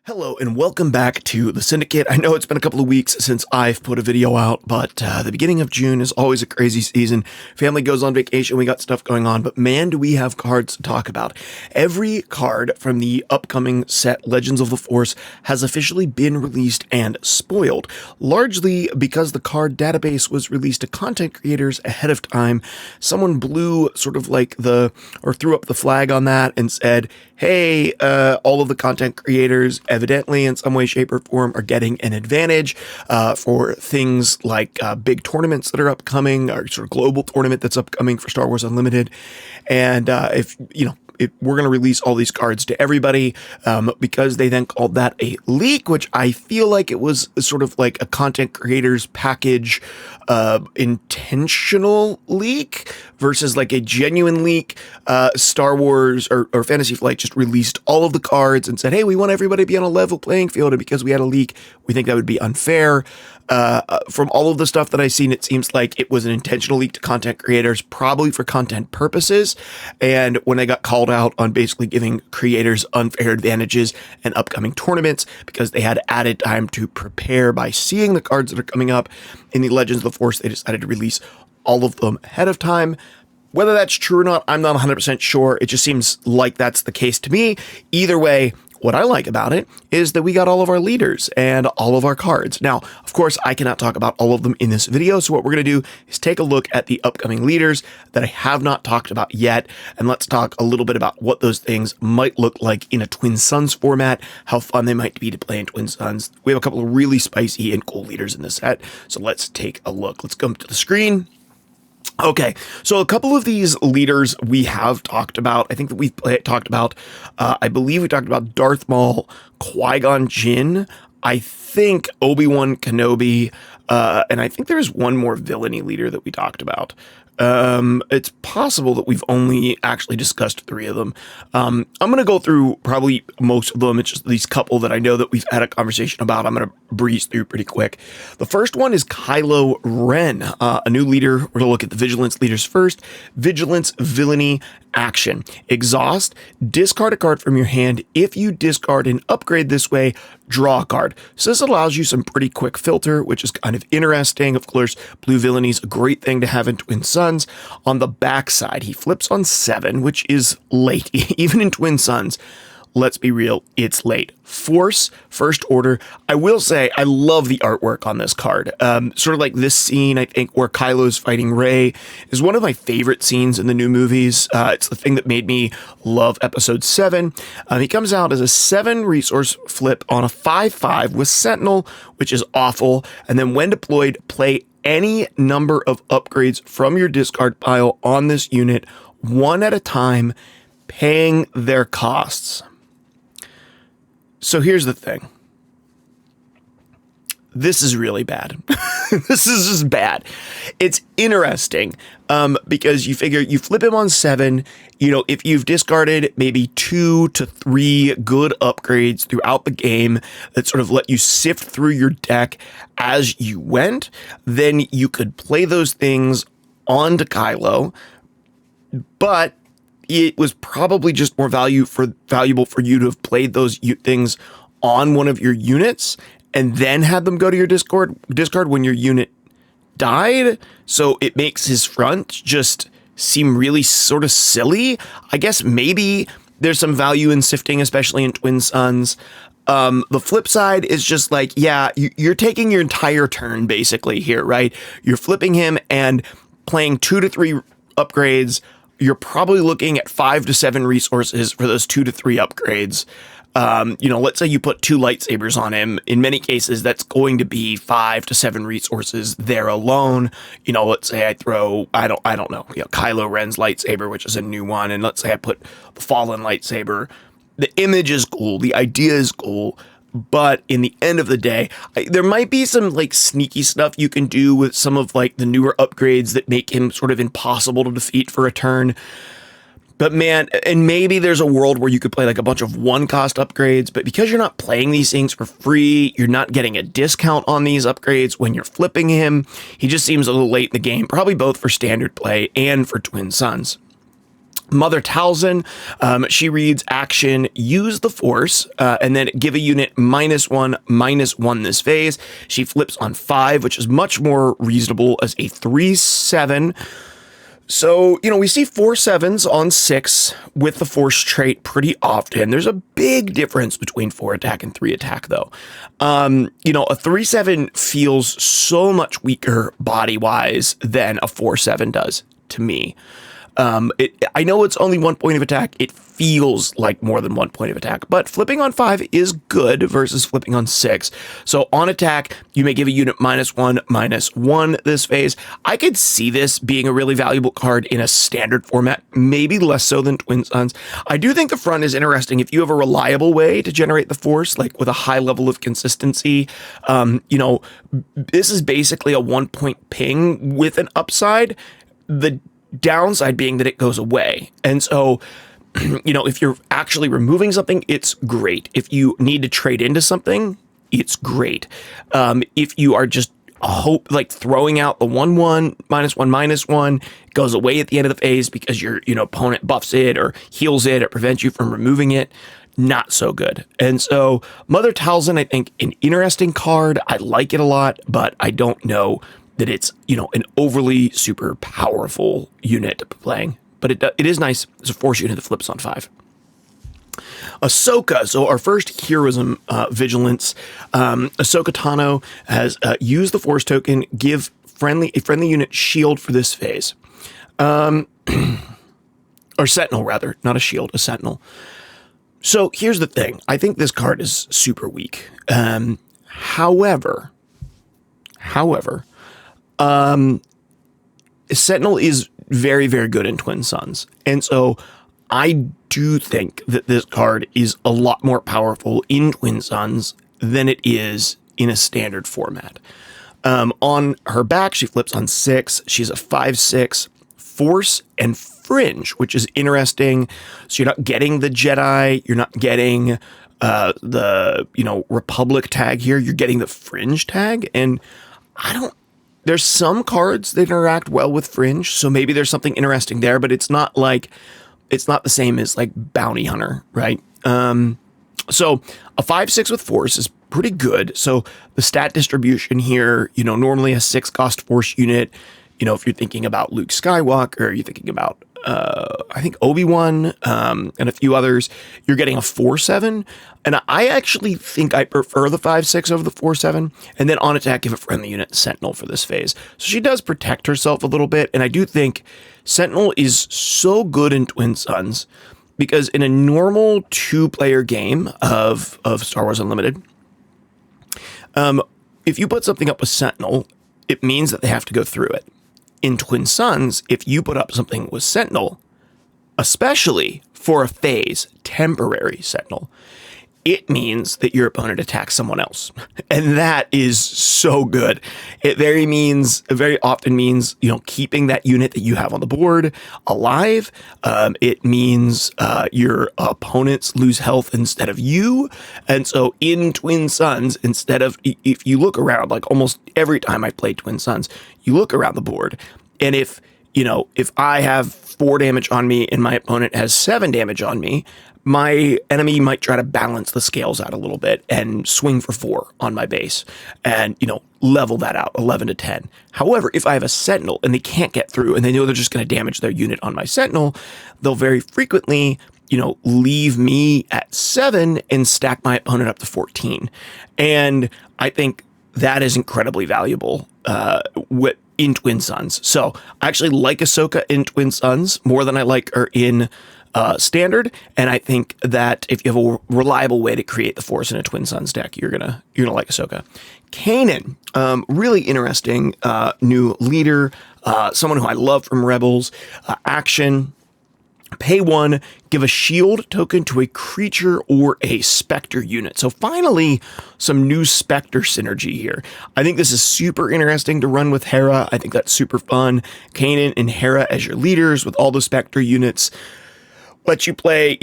Hello and welcome back to the Syndicate. I know it's been a couple of weeks since I've put a video out, but the beginning of June is always a crazy season. Family goes on vacation, we got stuff going on, but man, do we have cards to talk about. Every card from the upcoming set Legends of the Force has officially been released and spoiled, largely because the card database was released to content creators ahead of time. Someone blew threw up the flag on that and said, hey, all of the content creators evidently in some way, shape, or form are getting an advantage for things like big tournaments that are upcoming, or sort of global tournament that's upcoming for Star Wars Unlimited. And if we're going to release all these cards to everybody, because they then called that a leak, which I feel like it was sort of like a content creators package intentional leak versus like a genuine leak. Star Wars or Fantasy Flight just released all of the cards and said, hey, we want everybody to be on a level playing field, and because we had a leak, we think that would be unfair. From all of the stuff that I've seen, it seems like it was an intentional leak to content creators, probably for content purposes. And when they got called out on basically giving creators unfair advantages in upcoming tournaments because they had added time to prepare by seeing the cards that are coming up in the Legends of the Force, they decided to release all of them ahead of time. Whether that's true or not, I'm not 100% sure. It just seems like that's the case to me. Either way, what I like about it is that we got all of our leaders and all of our cards. Now, of course, I cannot talk about all of them in this video, so what we're going to do is take a look at the upcoming leaders that I have not talked about yet, and let's talk a little bit about what those things might look like in a Twin Suns format, how fun they might be to play in Twin Suns. We have a couple of really spicy and cool leaders in this set, so let's take a look. Let's come to the screen. Okay, so a couple of these leaders we have talked about. I think that we've talked about, I believe we talked about Darth Maul, Qui-Gon Jinn, I think Obi-Wan Kenobi, and I think there's one more villainy leader that we talked about. It's possible that we've only actually discussed 3 of them. I'm going to go through probably most of them. It's just these couple that I know that we've had a conversation about. I'm going to breeze through pretty quick. The first one is Kylo Ren, a new leader. We're going to look at the Vigilance leaders first. Vigilance, Villainy, Action. Exhaust, discard a card from your hand. If you discard an upgrade this way, draw a card. So this allows you some pretty quick filter, which is kind of interesting. Of course, blue villainy is a great thing to have in Twin Suns. On the backside, he flips on 7, which is late, even in Twin Suns. Let's be real, it's late. Force, First Order. I will say, I love the artwork on this card. Sort of like this scene, I think, where Kylo's fighting Rey is one of my favorite scenes in the new movies. It's the thing that made me love Episode 7. He comes out as a 7 resource flip on a 5/5 with Sentinel, which is awful. And then when deployed, play any number of upgrades from your discard pile on this unit, one at a time, paying their costs. So here's the thing. This is really bad. This is just bad. It's interesting because you figure you flip him on 7, if you've discarded maybe 2 to 3 good upgrades throughout the game that sort of let you sift through your deck as you went, then you could play those things onto Kylo, but it was probably just more valuable for you to have played those things on one of your units and then had them go to your discard when your unit died. So it makes his front just seem really sort of silly. I guess maybe there's some value in sifting, especially in Twin Suns. The flip side is just like, yeah, you're taking your entire turn basically here, right? You're flipping him and playing 2 to 3 upgrades. You're probably looking at 5 to 7 resources for those 2 to 3 upgrades. Let's say you put 2 lightsabers on him. In many cases, that's going to be 5 to 7 resources there alone. Let's say I throw, I don't know, Kylo Ren's lightsaber, which is a new one. And let's say I put the Fallen lightsaber. The image is cool. The idea is cool. But in the end of the day, there might be some like sneaky stuff you can do with some of like the newer upgrades that make him sort of impossible to defeat for a turn. But man, and maybe there's a world where you could play like a bunch of 1-cost upgrades, but because you're not playing these things for free, you're not getting a discount on these upgrades when you're flipping him. He just seems a little late in the game, probably both for standard play and for Twin Suns. Mother Talzin, she reads action, use the force, and then give a unit -1/-1 this phase. She flips on 5, which is much more reasonable as a 3/7. So, we see 4/7s on 6 with the force trait pretty often. There's a big difference between 4 attack and 3 attack, though. A 3/7 feels so much weaker body-wise than a 4/7 does to me. I know it's only 1 point of attack. It feels like more than 1 point of attack, but flipping on 5 is good versus flipping on 6. So on attack, you may give a unit -1/-1 this phase. I could see this being a really valuable card in a standard format, maybe less so than Twin Suns. I do think the front is interesting. If you have a reliable way to generate the force, like with a high level of consistency, this is basically a 1 point ping with an upside. The downside being that it goes away. And so, if you're actually removing something, it's great. If you need to trade into something, it's great. If you are just throwing out the 1/1, -1/-1, goes away at the end of the phase because your opponent buffs it or heals it or prevents you from removing it, not so good. And so Mother Talzin, I think, an interesting card. I like it a lot, but I don't know that it's, an overly super powerful unit to be playing. But it is nice as a force unit that flips on 5. Ahsoka, so our first heroism vigilance. Ahsoka Tano has used the force token, give a friendly unit shield for this phase. Or sentinel, rather, not a shield, a sentinel. So here's the thing. I think this card is super weak. However, Sentinel is very, very good in Twin Suns. And so I do think that this card is a lot more powerful in Twin Suns than it is in a standard format. On her back, she flips on 6. She's a 5/6 force and fringe, which is interesting. So you're not getting the Jedi. You're not getting the Republic tag here. You're getting the fringe tag. And there's some cards that interact well with fringe, so maybe there's something interesting there, but it's not the same as like Bounty Hunter, right? So a 5/6 with force is pretty good. So the stat distribution here, normally a 6 cost force unit, if you're thinking about Luke Skywalker, you're thinking about I think Obi-Wan, and a few others, you're getting a 4/7. And I actually think I prefer the 5/6 over the 4/7. And then on attack, give a friendly unit Sentinel for this phase. So she does protect herself a little bit. And I do think Sentinel is so good in Twin Suns because in a normal 2-player game of Star Wars Unlimited, if you put something up with Sentinel, it means that they have to go through it. In Twin Suns, if you put up something with Sentinel, especially for a phase, temporary Sentinel, it means that your opponent attacks someone else. And that is so good. It very often means, keeping that unit that you have on the board alive. It means your opponents lose health instead of you. And so in Twin Suns, if you look around, like almost every time I play Twin Suns, you look around the board, and if I have 4 damage on me and my opponent has 7 damage on me, my enemy might try to balance the scales out a little bit and swing for 4 on my base and, level that out 11 to 10. However, if I have a Sentinel and they can't get through and they know they're just going to damage their unit on my Sentinel, they'll very frequently, leave me at 7 and stack my opponent up to 14. And I think that is incredibly valuable in Twin Suns. So I actually like Ahsoka in Twin Suns more than I like her in standard, and I think that if you have a reliable way to create the force in a Twin Suns deck, you're gonna like Ahsoka. Kanan, really interesting new leader, someone who I love from Rebels. Action, pay 1, give a shield token to a creature or a Spectre unit. So finally, some new Spectre synergy here. I think this is super interesting to run with Hera. I think that's super fun. Kanan and Hera as your leaders with all the Spectre units. Let you play,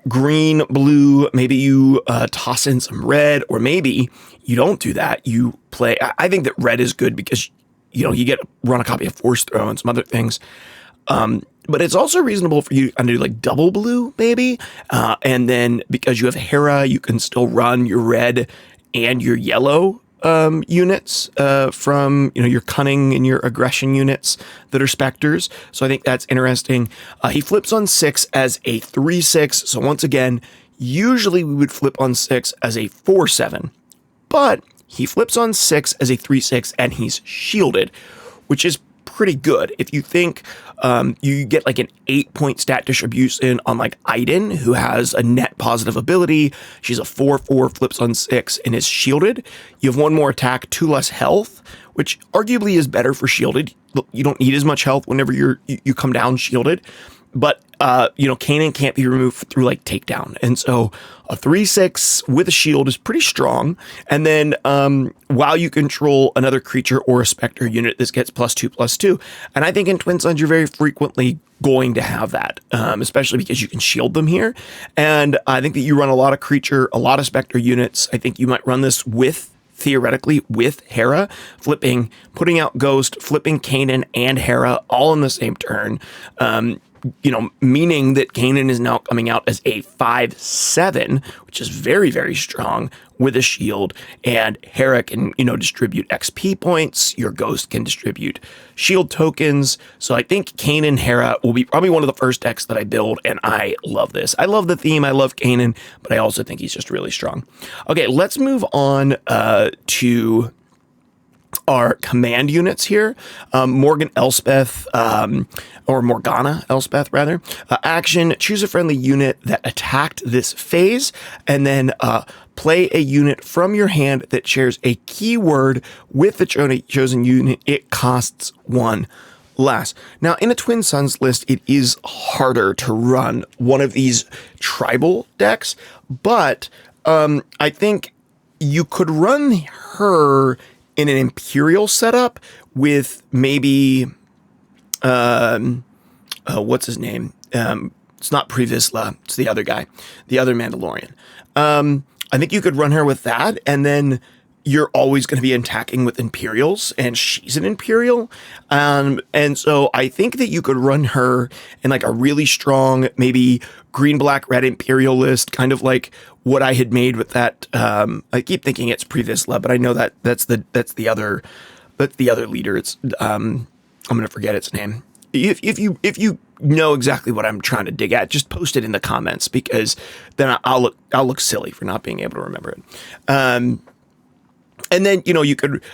green, blue, maybe you toss in some red, or maybe you don't do that. You play, I think that red is good because, you get run a copy of Force Throw and some other things. But it's also reasonable for you to do like double blue, maybe. And then because you have Hera, you can still run your red and your yellow units from your cunning and your aggression units that are specters. So I think that's interesting. He flips on 6 as a 3/6. So once again, usually we would flip on 6 as a 4/7, but he flips on 6 as a 3/6 and he's shielded, which is pretty good. If you think you get like an 8-point stat distribution on like Aiden, who has a net positive ability. She's a 4/4, flips on 6, and is shielded. You have 1 more attack, 2 less health, which arguably is better for shielded. You don't need as much health whenever you come down shielded. But Kanan can't be removed through like takedown. And so a 3/6 with a shield is pretty strong. And then while you control another creature or a specter unit, this gets +2/+2. And I think in Twin Suns, you're very frequently going to have that, especially because you can shield them here. And I think that you run a lot of creature, a lot of specter units. I think you might run this theoretically with Hera, putting out Ghost, flipping Kanan and Hera all in the same turn. Meaning that Kanan is now coming out as a 5/7, which is very, very strong with a shield. And Hera can, distribute XP points. Your Ghost can distribute shield tokens. So I think Kanan Hera will be probably one of the first decks that I build. And I love this. I love the theme. I love Kanan, but I also think he's just really strong. Okay, let's move on to our command units here. Morgan Elspeth, or Morgana Elspeth, rather. Action, choose a friendly unit that attacked this phase, and then play a unit from your hand that shares a keyword with the chosen unit. It costs 1 less. Now, in a Twin Suns list, it is harder to run one of these tribal decks, but I think you could run her in an Imperial setup with maybe, what's his name? It's not Pre Vizsla, it's the other guy, the other Mandalorian. I think you could run her with that, and then you're always going to be attacking with Imperials, and she's an Imperial. And so I think that you could run her in like a really strong, maybe green, black, red Imperial list, kind of like what I had made with that. I keep thinking it's Pre Vizsla, but I know that's the other leader. It's I'm going to forget its name. If you know exactly what I'm trying to dig at, just post it in the comments, because then I'll look silly for not being able to remember it. And then,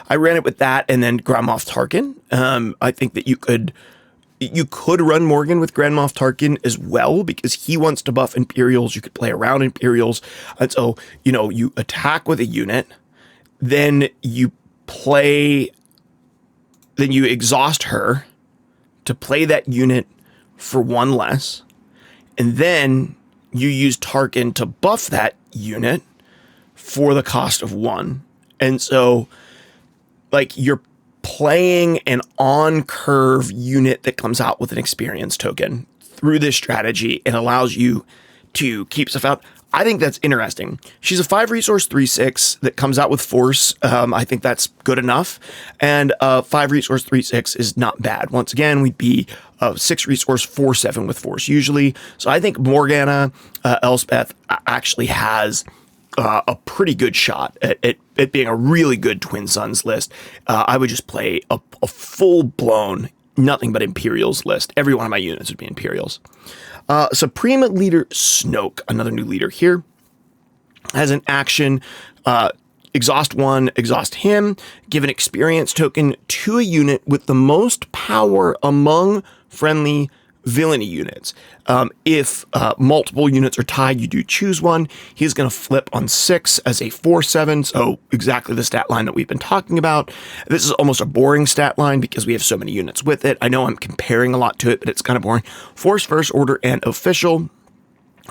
I ran it with that and then Grand Moff Tarkin. I think that you could run Morgan with Grand Moff Tarkin as well, because he wants to buff Imperials. You could play around Imperials. And so, you attack with a unit, then you exhaust her to play that unit for 1 less. And then you use Tarkin to buff that unit for the cost of 1. And so, like, you're playing an on-curve unit that comes out with an experience token through this strategy and allows you to keep stuff out. I think that's interesting. She's a 5-resource 3/6 that comes out with Force. I think that's good enough. And 5-resource 3/6 is not bad. Once again, we'd be 6-resource 4/7 with Force usually. So I think Morgana Elspeth actually has a pretty good shot at being a really good Twin Suns list. I would just play a full-blown nothing but Imperials list. Every one of my units would be Imperials. Supreme Leader Snoke, another new leader here, has an action, exhaust 1, exhaust him, give an experience token to a unit with the most power among friendly villainy units. If multiple units are tied, you do choose one. He's going to flip on 6 as a 4/7, so exactly the stat line that we've been talking about. This is almost a boring stat line because we have so many units with it. I know I'm comparing a lot to it, but it's kind of boring. Force, First Order, and Official.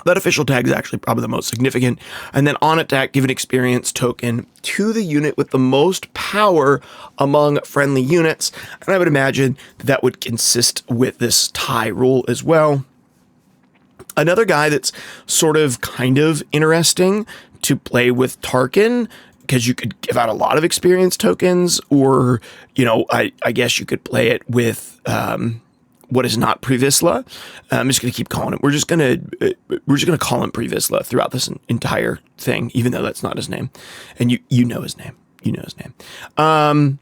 That official tag is actually probably the most significant. And then on attack, give an experience token to the unit with the most power among friendly units. And I would imagine that would consist with this tie rule as well. Another guy that's sort of kind of interesting to play with Tarkin, because you could give out a lot of experience tokens, or, I guess you could play it with what is not Previsla. I'm just going to keep calling him. We're just going to call him Previsla throughout this entire thing, even though that's not his name. And you know his name. You know his name.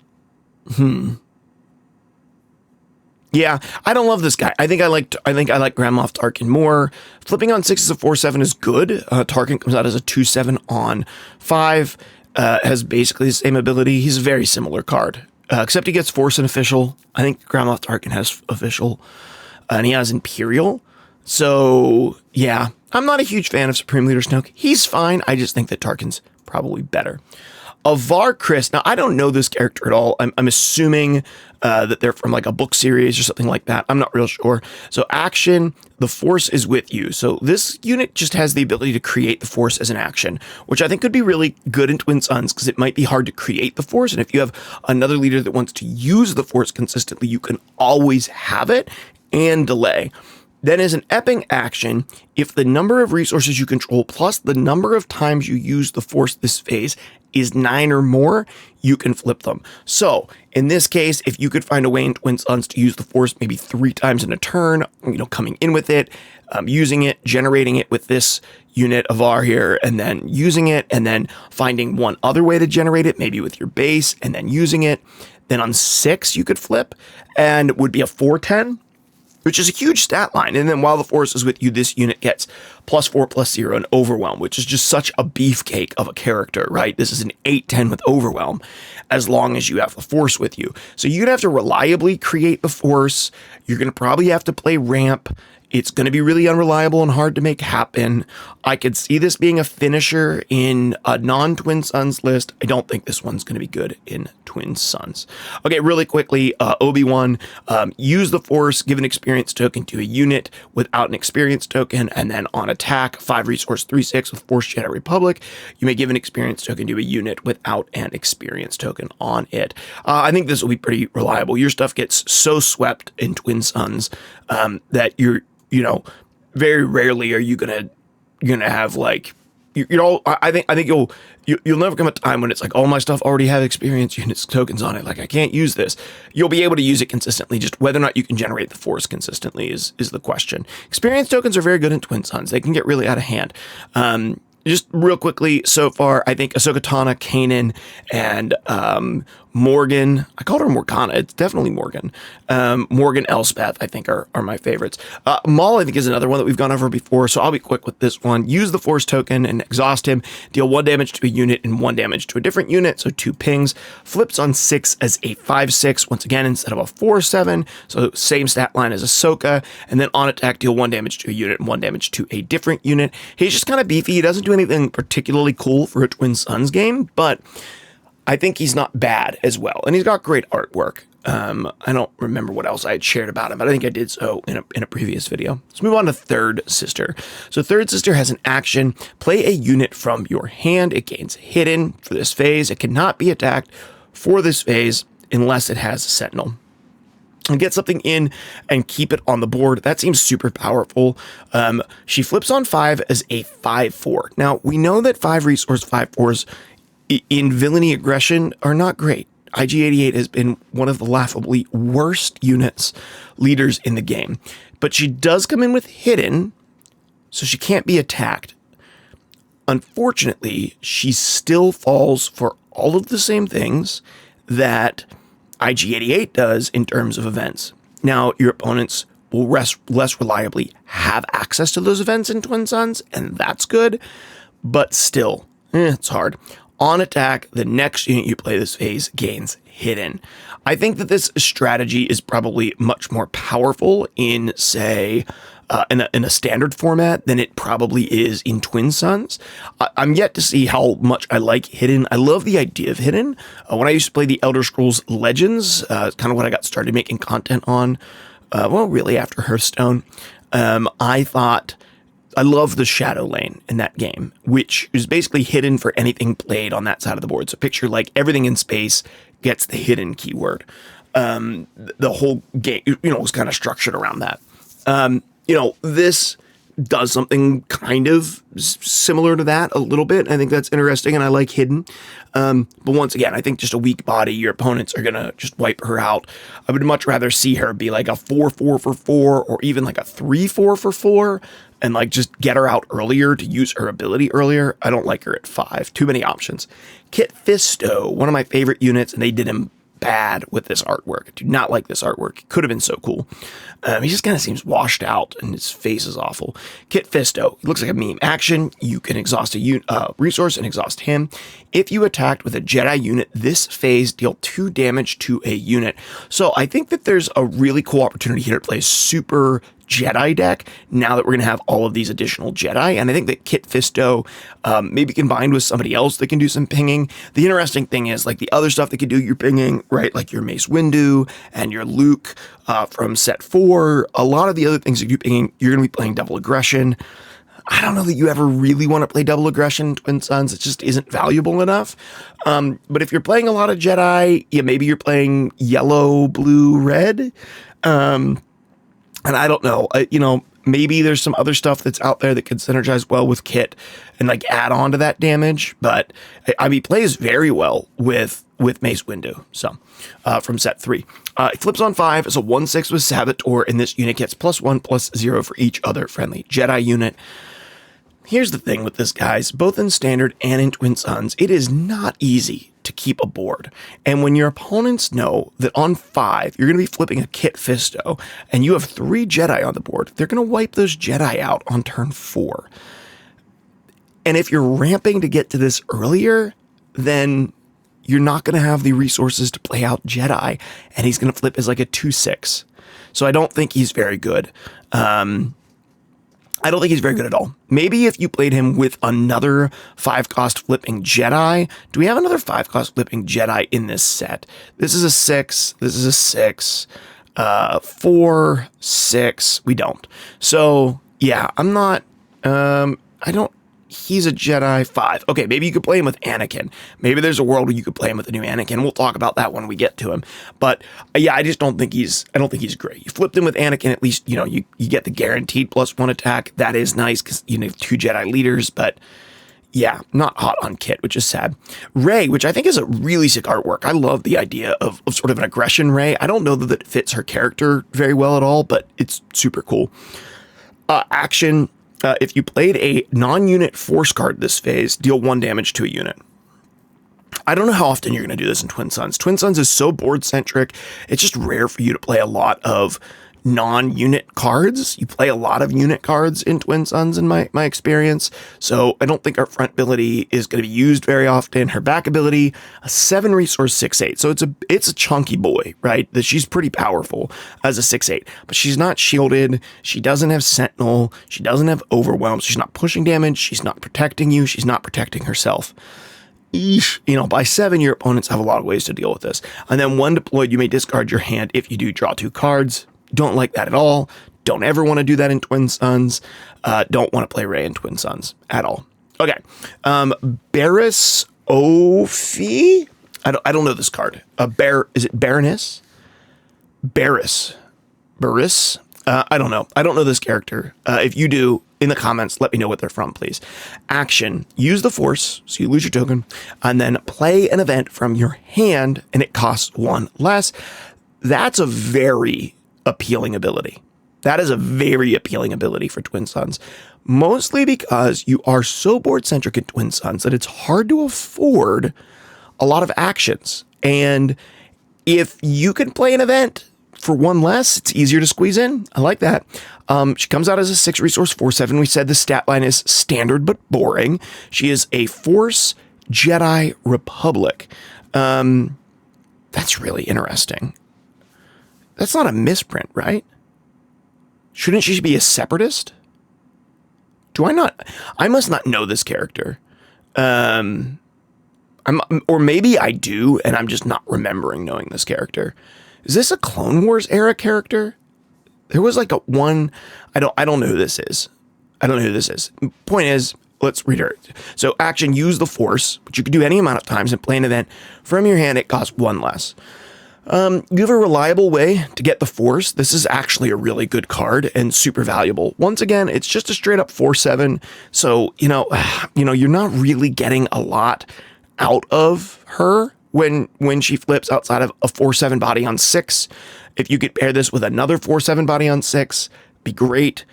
Yeah, I don't love this guy. I think I like Grand Moff Tarkin more. Flipping on 6 as a 4/7 is good. Tarkin comes out as a 2/7 on 5. Has basically the same ability. He's a very similar card, except he gets Force and Official. I think Grand Moff Tarkin has Official, and he has Imperial. So yeah, I'm not a huge fan of Supreme Leader Snoke. He's fine. I just think that Tarkin's probably better. Avar Kriss. Now, I don't know this character at all. I'm assuming that they're from like a book series or something like that. I'm not real sure. So action, the Force is with you. So this unit just has the ability to create the Force as an action, which I think could be really good in Twin Suns because it might be hard to create the Force. And if you have another leader that wants to use the Force consistently, you can always have it and delay. Then as an epping action, if the number of resources you control plus the number of times you use the Force this phase is 9 or more, you can flip them. So in this case, if you could find a way in Twin Suns to use the Force maybe 3 times in a turn, coming in with it, using it, generating it with this unit of R here, and then using it, and then finding one other way to generate it, maybe with your base, and then using it, then on 6 you could flip, and it would be a 4/10. Which is a huge stat line. And then while the Force is with you, this unit gets +4/+0 and Overwhelm, which is just such a beefcake of a character, right? This is an 8/10 with Overwhelm, as long as you have the Force with you. So you're going to have to reliably create the Force. You're going to probably have to play ramp. It's going to be really unreliable and hard to make happen. I could see this being a finisher in a non-Twin Suns list. I don't think this one's going to be good in Twin Suns. Okay, really quickly, Obi-Wan, use the Force, give an experience token to a unit without an experience token, and then on attack, 5 resource 3/6 with Force Jedi Republic, you may give an experience token to a unit without an experience token on it. I think this will be pretty reliable. Your stuff gets so swept in Twin Suns that very rarely are you gonna have like, I think you'll never come a time when it's like, all my stuff already have experience units tokens on it. Like I can't use this. You'll be able to use it consistently. Just whether or not you can generate the Force consistently is the question. Experience tokens are very good in Twin Suns. They can get really out of hand. Just real quickly, so far, I think Ahsoka Tano, Kanan, and Morgan. I called her Morgana. It's definitely Morgan. Morgan Elspeth, I think, are my favorites. Maul, I think, is another one that we've gone over before, so I'll be quick with this one. Use the Force token and exhaust him. Deal 1 damage to a unit and 1 damage to a different unit, so 2 pings. Flips on 6 as a 5/6, once again, instead of a 4/7, so same stat line as Ahsoka. And then on attack, deal 1 damage to a unit and 1 damage to a different unit. He's just kind of beefy. He doesn't do anything particularly cool for a Twin Suns game, but I think he's not bad as well. And he's got great artwork. I don't remember what else I had shared about him, but I think I did so in a previous video. Let's move on to Third Sister. So Third Sister has an action. Play a unit from your hand. It gains hidden for this phase. It cannot be attacked for this phase unless it has a Sentinel. And get something in and keep it on the board. That seems super powerful. She flips on 5 as a 5/4. Now, we know that 5 resource 5/4s in villainy aggression are not great. IG-88 has been one of the laughably worst leaders in the game. But she does come in with hidden, so she can't be attacked. Unfortunately, she still falls for all of the same things that IG-88 does in terms of events. Now, your opponents will less reliably have access to those events in Twin Suns, and that's good, but still, it's hard. On attack, the next unit you play this phase gains hidden. I think that this strategy is probably much more powerful in, say, in a standard format than it probably is in Twin Suns. I'm yet to see how much I like hidden. I love the idea of hidden. When I used to play the Elder Scrolls Legends, it's kind of what I got started making content on, really after Hearthstone. I love the Shadow Lane in that game, which is basically hidden for anything played on that side of the board. So picture like everything in space gets the hidden keyword. The whole game, was kind of structured around that. This does something kind of similar to that a little bit. I think that's interesting, and I like hidden. But once again, I think just a weak body, your opponents are going to just wipe her out. I would much rather see her be like a 4/4 for 4 or even like a 3/4 for 4 and like just get her out earlier to use her ability earlier. I don't like her at 5. Too many options. Kit Fisto, one of my favorite units, and they did him bad with this artwork. I do not like this artwork. It could have been so cool. He just kind of seems washed out and his face is awful. Kit Fisto, he looks like a meme. Action, you can exhaust a resource and exhaust him. If you attacked with a Jedi unit this phase, deal 2 damage to a unit. So I think that there's a really cool opportunity here to play a super Jedi deck now that we're going to have all of these additional Jedi. And I think that Kit Fisto, maybe combined with somebody else that can do some pinging. The interesting thing is like the other stuff that can do your pinging, right? Like your Mace Windu and your Luke from set 4. A lot of the other things that do pinging, you're going to be playing double aggression. I don't know that you ever really want to play double aggression in Twin Suns. It just isn't valuable enough. But if you're playing a lot of Jedi, yeah, maybe you're playing yellow, blue, red. And I don't know, maybe there's some other stuff that's out there that could synergize well with Kit and like add on to that damage. But I mean, he plays very well with Mace Windu. So from set 3, it flips on 5 as a 1/6 with Saboteur, and this unit gets +1/+0 for each other friendly Jedi unit. Here's the thing with this, guys, both in Standard and in Twin Suns, it is not easy to keep a board. And when your opponents know that on 5, you're going to be flipping a Kit Fisto, and you have 3 Jedi on the board, they're going to wipe those Jedi out on turn 4. And if you're ramping to get to this earlier, then you're not going to have the resources to play out Jedi, and he's going to flip as like a 2/6. So I don't think he's very good. I don't think he's very good at all. Maybe if you played him with another 5-cost flipping Jedi. Do we have another 5-cost flipping Jedi in this set? This is a 6. This is a 6. 4, 6. We don't. So, yeah, I'm not... He's a Jedi 5. Okay, maybe you could play him with Anakin. Maybe there's a world where you could play him with a new Anakin. We'll talk about that when we get to him. But yeah, I don't think he's great. You flipped him with Anakin, at least, you get the guaranteed +1 attack. That is nice because you have 2 Jedi leaders, but yeah, not hot on Kit, which is sad. Rey, which I think is a really sick artwork. I love the idea of sort of an aggression Rey. I don't know that it fits her character very well at all, but it's super cool. Action. If you played a non-unit force card this phase, deal 1 damage to a unit. I don't know how often you're going to do this in Twin Suns. Twin Suns is so board-centric, it's just rare for you to play a lot of non-unit cards. You play a lot of unit cards in Twin Suns in my experience, so I don't think our front ability is going to be used very often. Her back ability, a 7 resource 6/8, so it's a chunky boy, right? That she's pretty powerful as a 6/8, but she's not shielded. She doesn't have Sentinel. She doesn't have Overwhelm. She's not pushing damage. She's not protecting you. She's not protecting herself. Eesh. By 7, your opponents have a lot of ways to deal with this. And then 1 deployed, you may discard your hand if you do draw 2 cards. Don't like that at all. Don't ever want to do that in Twin Suns. Don't want to play Rey in Twin Suns at all. Okay. Barriss Ophi? I don't know this card. Is it Baroness? Barriss. I don't know. I don't know this character. If you do, in the comments, let me know what they're from, please. Action. Use the Force, so you lose your token, and then play an event from your hand, and it costs 1 less. That's a very appealing ability. That is a very appealing ability for Twin Suns, mostly because you are so board-centric in Twin Suns that it's hard to afford a lot of actions. And if you can play an event for 1 less, it's easier to squeeze in. I like that. She comes out as a 6 resource 4/7. We said the stat line is standard but boring. She is a Force Jedi Republic. That's really interesting. That's not a misprint, right? Shouldn't she be a separatist? I must not know this character. Or maybe I do, and I'm just not remembering knowing this character. Is this a Clone Wars era character? There was like one, I don't know who this is. Point is, let's read her. So action, use the Force, which you can do any amount of times and play an event. From your hand, it costs 1 less. You have a reliable way to get the Force. This is actually a really good card and super valuable. Once again, it's just a straight up 4/7. So, you're not really getting a lot out of her when she flips outside of a 4/7 body on 6. If you could pair this with another 4/7 body on 6, be great.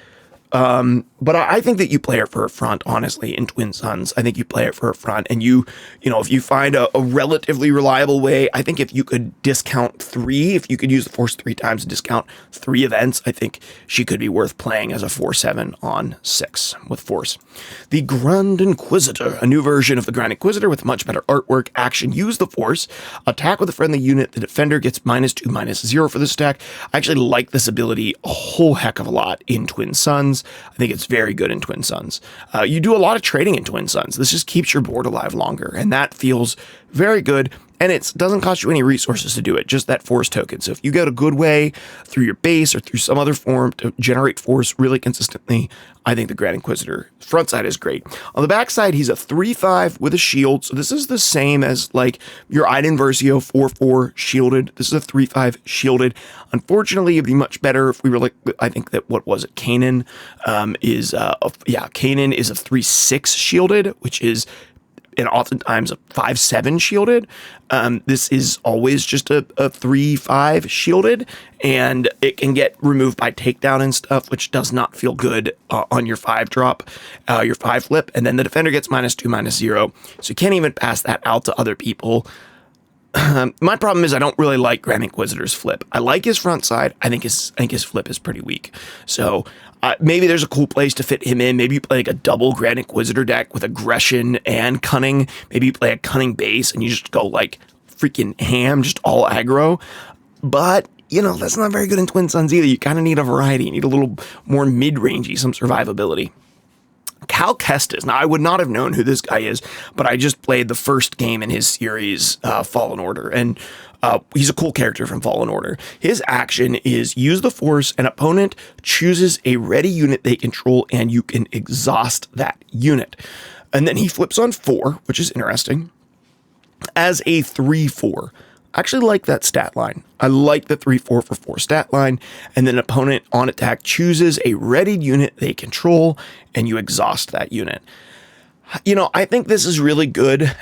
But I think that you play it for a front, honestly, in Twin Suns. I think you play it for a front, and if you find a relatively reliable way, I think if you could discount 3, if you could use the Force 3 times and discount 3 events, I think she could be worth playing as a 4/7 on 6 with Force. The Grand Inquisitor, a new version of the Grand Inquisitor with much better artwork, action, use the Force, attack with a friendly unit, the defender gets -2/-0 for this stack. I actually like this ability a whole heck of a lot in Twin Suns. I think it's very good in Twin Suns. You do a lot of trading in Twin Suns. This just keeps your board alive longer, and that feels very good. And it doesn't cost you any resources to do it, just that Force token. So if you get a good way through your base or through some other form to generate Force really consistently, I think the Grand Inquisitor front side is great. On the back side, he's a 3/5 with a shield. So this is the same as like your Iden Versio 4/4 shielded. This is a 3/5 shielded. Unfortunately, it'd be much better if we were like, I think that, what was it? Kanan Kanan is a 3/6 shielded, which is, and oftentimes a 5/7 shielded. This is always just a 3/5 shielded, and it can get removed by takedown and stuff, which does not feel good on your 5 drop, your 5 flip. And then the defender gets -2/-0. So you can't even pass that out to other people. My problem is I don't really like Grand Inquisitor's flip. I like his front side. I think his flip is pretty weak. So maybe there's a cool place to fit him in. Maybe you play like a double Grand Inquisitor deck with aggression and cunning. Maybe you play a cunning base and you just go like freaking ham, just all aggro. But that's not very good in Twin Suns either. You kind of need a variety. You need a little more mid-rangey, some survivability. Cal Kestis. Now, I would not have known who this guy is, but I just played the first game in his series, Fallen Order, and he's a cool character from Fallen Order. His action is use the Force. An opponent chooses a ready unit they control, and you can exhaust that unit. And then he flips on 4, which is interesting, as a 3/4. I actually like that stat line. I like the 3/4 for 4 stat line. And then an opponent on attack chooses a readied unit they control, and you exhaust that unit. I think this is really good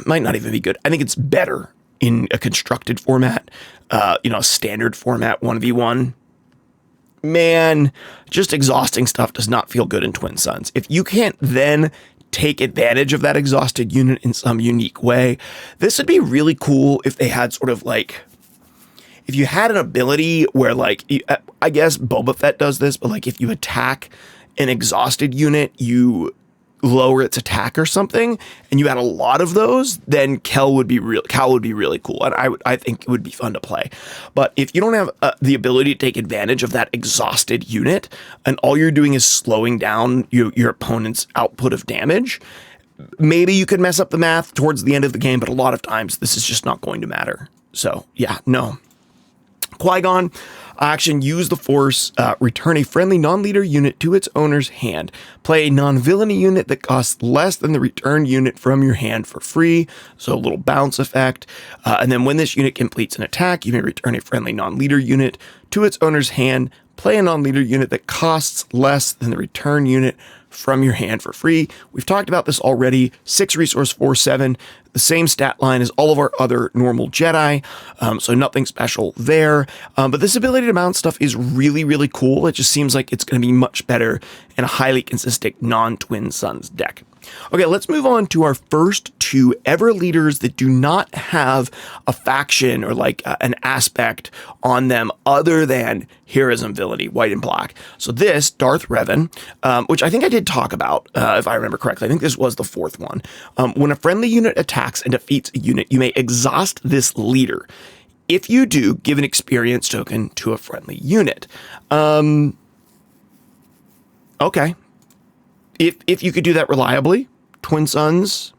might not even be good. I think it's better in a constructed format, a standard format 1v1. Man, just exhausting stuff does not feel good in Twin Suns. If you can't then take advantage of that exhausted unit in some unique way, this would be really cool if they had sort of like, if you had an ability where like, I guess Boba Fett does this, but like if you attack an exhausted unit, you lower its attack or something, and you had a lot of those, then Cal would be really cool, and I think it would be fun to play. But if you don't have the ability to take advantage of that exhausted unit, and all you're doing is slowing down your opponent's output of damage, maybe you could mess up the math towards the end of the game, but a lot of times this is just not going to matter. So yeah, no. Qui-Gon, action, use the Force, return a friendly non-leader unit to its owner's hand. Play a non-villainy unit that costs less than the return unit from your hand for free, so a little bounce effect. And then when this unit completes an attack, you may return a friendly non-leader unit to its owner's hand. Play a non-leader unit that costs less than the return unit from your hand for free. We've talked about this already. 6 resource 4/7, the same stat line as all of our other normal Jedi, so nothing special there. But this ability to mount stuff is really, really cool. It just seems like it's going to be much better in a highly consistent non-Twin Suns deck. Okay, let's move on to our first 2 ever leaders that do not have a faction or like an aspect on them other than heroism, villainy, white and black. So this, Darth Revan, which I think I did talk about, if I remember correctly. I think this was the 4th one. When a friendly unit attacks and defeats a unit, you may exhaust this leader. If you do, give an experience token to a friendly unit. Okay. If you could do that reliably, Twin Suns,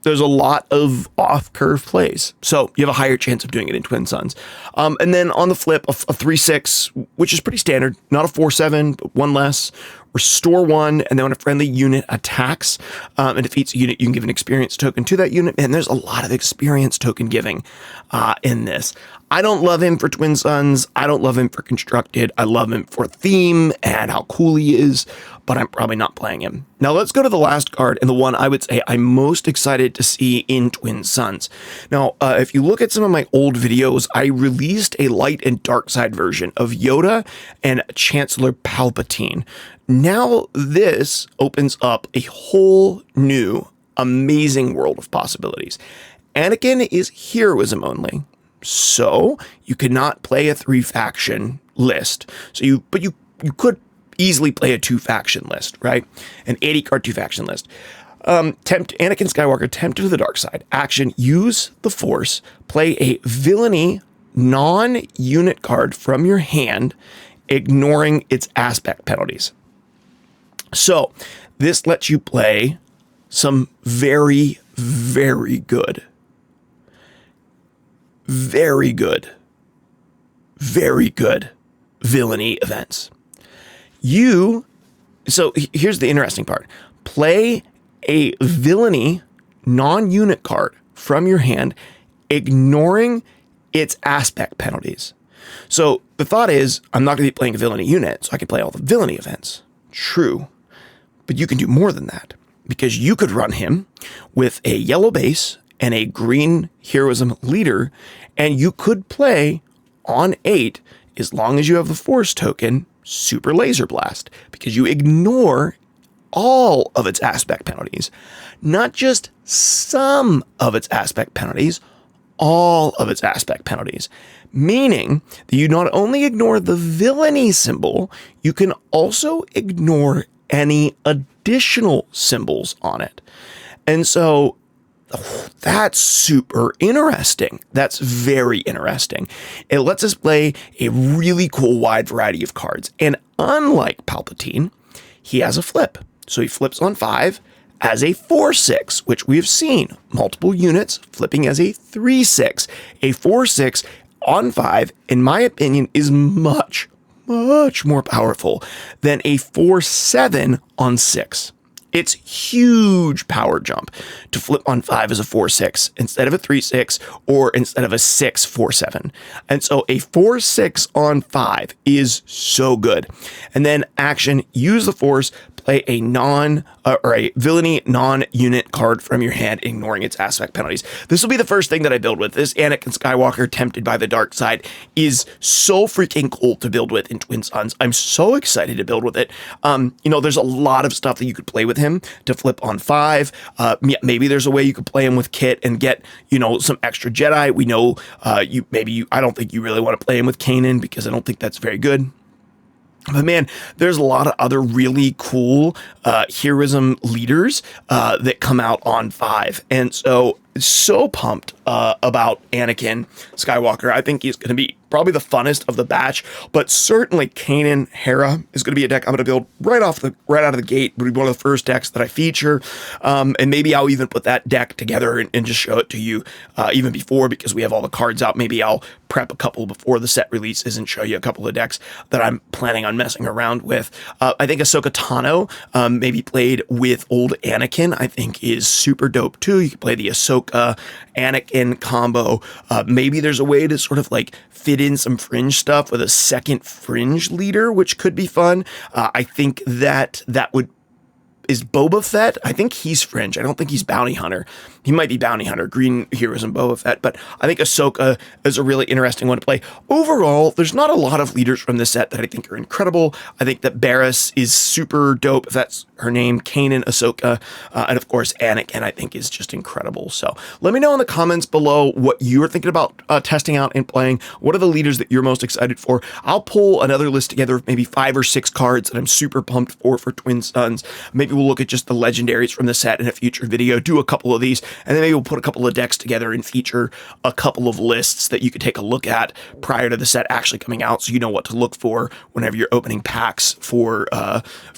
there's a lot of off-curve plays. So you have a higher chance of doing it in Twin Suns. And then on the flip, a 3/6, which is pretty standard, not a 4/7, but 1 less, restore 1, and then when a friendly unit attacks and defeats a unit, you can give an experience token to that unit. And there's a lot of experience token giving in this. I don't love him for Twin Suns. I don't love him for Constructed. I love him for theme and how cool he is, but I'm probably not playing him. Now let's go to the last card, and the one I would say I'm most excited to see in Twin Suns. Now, if you look at some of my old videos, I released a light and dark side version of Yoda and Chancellor Palpatine. Now this opens up a whole new, amazing world of possibilities. Anakin is heroism only. So you cannot play a 3-faction list. But you could easily play a 2-faction list, right? An 80-card 2-faction list. Anakin Skywalker, tempted to the dark side. Action, use the Force. Play a villainy non-unit card from your hand, ignoring its aspect penalties. So this lets you play some very, very good villainy events. So here's the interesting part. Play a villainy non-unit card from your hand, ignoring its aspect penalties. So the thought is, I'm not going to be playing a villainy unit, so I can play all the villainy events. True. But you can do more than that, because you could run him with a yellow base and a green heroism leader, and you could play on 8, as long as you have the Force token, Super Laser Blast, because you ignore all of its aspect penalties, not just some of its aspect penalties, all of its aspect penalties, meaning that you not only ignore the villainy symbol, you can also ignore any additional symbols on it. And so that's super interesting. That's very interesting. It lets us play a really cool wide variety of cards. And unlike Palpatine, he has a flip. So he flips on 5 as a 4/6, which we have seen multiple units flipping as a 3/6. A 4/6 on 5, in my opinion, is much more powerful than a 4/7 on 6. It's huge power jump to flip on 5 as a 4/6 instead of a 3/6 or instead of a 6/4/7. And so a 4/6 on 5 is so good. And then action, use the Force, play a a villainy non-unit card from your hand, ignoring its aspect penalties. This will be the first thing that I build with. This Anakin Skywalker, tempted by the dark side, is so freaking cool to build with in Twin Suns. I'm so excited to build with it. There's a lot of stuff that you could play with him to flip on 5. Maybe there's a way you could play him with Kit and get, some extra Jedi. We know I don't think you really want to play him with Kanan, because I don't think that's very good. But man, there's a lot of other really cool heroism leaders that come out on 5. And so pumped about Anakin Skywalker. I think he's going to be probably the funnest of the batch, but certainly Kanan Hera is going to be a deck I'm going to build right out of the gate. It'll be one of the first decks that I feature, and maybe I'll even put that deck together and just show it to you even before, because we have all the cards out. Maybe I'll prep a couple before the set releases and show you a couple of decks that I'm planning on messing around with. I think Ahsoka Tano, maybe played with old Anakin, I think is super dope too. You can play the Ahsoka Anakin combo. Maybe there's a way to sort of like fit in some fringe stuff with a second fringe leader, which could be fun. I think that is Boba Fett. I think he's fringe. I don't think he's bounty hunter. He might be bounty hunter, green heroes and Boba Fett, but I think Ahsoka is a really interesting one to play. Overall, there's not a lot of leaders from this set that I think are incredible. I think that Barriss is super dope, if that's her name, Kanan, Ahsoka, and of course Anakin, I think is just incredible. So let me know in the comments below what you're thinking about testing out and playing. What are the leaders that you're most excited for? I'll pull another list together of maybe 5 or 6 cards that I'm super pumped for Twin Suns. Maybe we'll look at just the legendaries from the set in a future video, do a couple of these, and then maybe we'll put a couple of decks together and feature a couple of lists that you could take a look at prior to the set actually coming out, so you know what to look for whenever you're opening packs for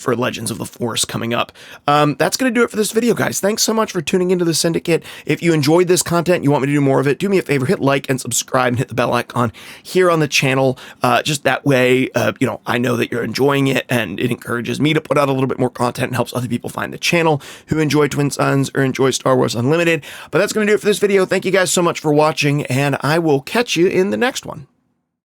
Legends of the Force coming up. That's going to do it for this video, guys. Thanks so much for tuning into the Syndicate. If you enjoyed this content, you want me to do more of it, do me a favor, hit like and subscribe and hit the bell icon here on the channel. Just that way, I know that you're enjoying it, and it encourages me to put out a little bit more content and helps other people find the channel who enjoy Twin Suns or enjoy Star Wars Unlimited. But that's going to do it for this video. Thank you guys so much for watching, and I will catch you in the next one.